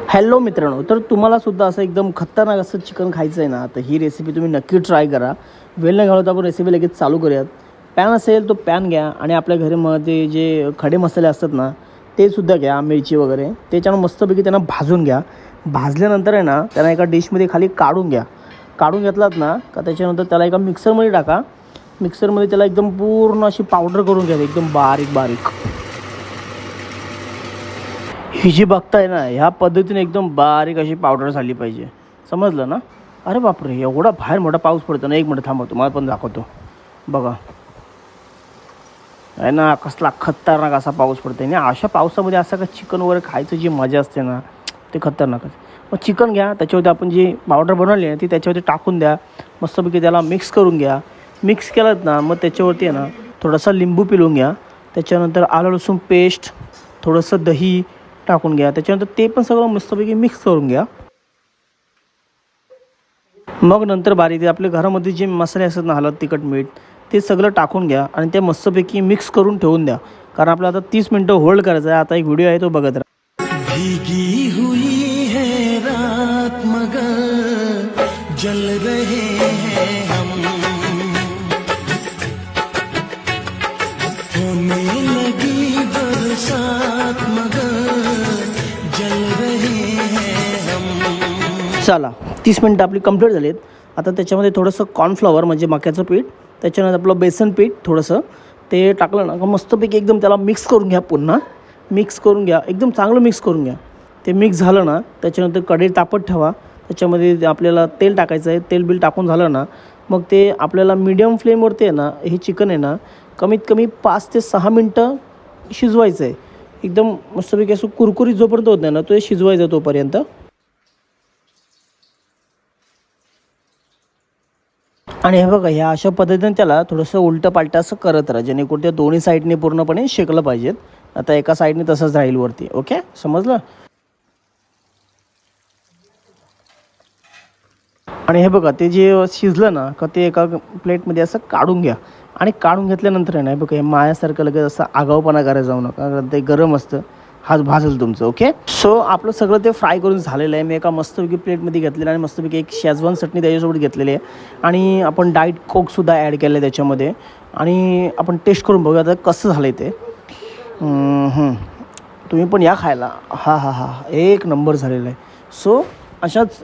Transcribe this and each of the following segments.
Hello मित्रांनो, तर तुम्हाला सुद्धा असं एकदम खतरनाक असं चिकन खायचं आहे ना, तर ही रेसिपी तुम्ही नक्की ट्राय करा. वेळ न घालवता आपण रेसिपी लगेच चालू करूयात. पॅन असेल तो पॅन घ्या आणि आपल्या घरामध्ये जे खडे मसाले असतात ना, ते सुद्धा घ्या, मिरची वगैरे. त्याच्यानं मस्तपैकी त्यांना भाजून घ्या. भाजल्यानंतर आहे ना, त्यांना एका डिशमध्ये खाली काढून घ्या. काढून घेतलात ना का त्याच्यानंतर त्याला एका मिक्सरमध्ये टाका. मिक्सरमध्ये त्याला एकदम पूर्ण अशी पावडर करून घ्या, एकदम बारीक बारीक. ही जी बघताय ना, ह्या पद्धतीने एकदम बारीक अशी पावडर झाली पाहिजे. समजलं ना? अरे बापरे, एवढा बाहेर मोठा पाऊस पडतो ना. एक मिनिट थांबा, तुम्हाला पण दाखवतो. बघा, आहे ना, कसला खतरनाक असा पाऊस पडतो आहे. आणि अशा पावसामध्ये असं का चिकन वगैरे खायचं जी मजा असते ना, ते खतरनाकच. मग चिकन घ्या, त्याच्यावरती आपण जी पावडर बनवली आहे ती त्याच्यावरती टाकून द्या. मस्तपैकी त्याला मिक्स करून घ्या. मिक्स केलं ना, मग त्याच्यावरती आहे ना थोडासा लिंबू पिळून घ्या. त्याच्यानंतर आलं लसूण पेस्ट, थोडंसं दही टाकून घ्या. त्याच्यानंतर ते पण सगळं मस्तपैकी मिक्स करून घ्या. मग नंतर बारीक ते आपल्या घरामध्ये जे मसाले असतात ना, हळद तिखट मीठ, ते सगळं टाकून घ्या आणि ते मस्तपैकी मिक्स करून ठेवून द्या. कारण आपल्याला आता 30 मिनटं होल्ड करायचं आहे. आता एक व्हिडिओ आहे तो बघत राहा. भीगी हुई है रात मगर जल रहे हैं हम, होने लगी बरसात मगर जल रहे हैं हम. चला, 30 मिनटं आपली कंप्लीट झालीत. आता त्याच्यामध्ये थोडंसं कॉर्नफ्लॉवर म्हणजे मक्याचं पीठ, त्याच्यानंतर आपलं बेसन पीठ थोडंसं ते टाकलं ना का मस्तपैकी एकदम त्याला मिक्स करून घ्या. पुन्हा मिक्स करून घ्या, एकदम चांगलं मिक्स करून घ्या. ते मिक्स झालं ना, त्याच्यानंतर कढई तापत ठेवा. त्याच्यामध्ये आपल्याला तेल टाकायचं आहे. तेल बिल टाकून झालं ना, मग ते आपल्याला मीडियम फ्लेमवरती आहे ना, हे चिकन आहे ना, कमीत कमी 5 ते 6 मिनटं शिजवायचं आहे. एकदम मस्तपैकी असं कुरकुरीत जोपर्यंत होत नाही ना, तो शिजवायचं तोपर्यंत. आणि हे बघा, ह्या अशा पद्धतीने त्याला थोडंसं उलटं पालटं असं करत राहा, जेणेकरून त्या दोन्ही साईडने पूर्णपणे शेकलं पाहिजेत. आता एका साईडने तसंच राहील वरती. ओके, समजलं? आणि हे बघा, ते जे शिजलं ना का ते एका प्लेटमध्ये असं काढून घ्या. आणि काढून घेतल्यानंतर आहे ना, हे बघा, हे मायासारखं लगेच असं आगाऊपणा करायला जाऊ नका, कारण ते गरम असतं. हाच भाजेल तुमचं. ओके, सो आपलं सगळं ते फ्राय करून झालेलं आहे. मी एका मस्तपैकी प्लेटमध्ये घेतलेलं आणि मस्तपैकी एक शेजवान चटणी त्याच्यासोबत घेतलेली आहे. आणि आपण डाईट कोकसुद्धा ॲड केलं आहे त्याच्यामध्ये. आणि आपण टेस्ट करून बघूया आता कसं झालं आहे ते. तुम्ही पण या खायला. हा हा हा, एक नंबर झालेला आहे. सो अशाच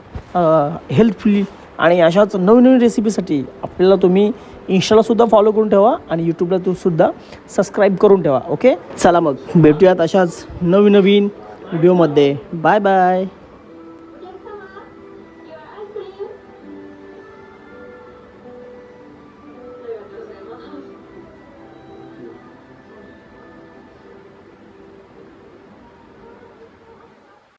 हेल्थफुली आणि अशाच नवीन नवीन रेसिपीसाठी आपल्याला तुम्ही इंस्टालासुद्धा फॉलो करून ठेवा आणि यूट्यूबला सुद्धा सबस्क्राईब करून ठेवा. ओके, चला मग भेटूयात अशाच नवीन नवीन व्हिडिओमध्ये. Bye bye.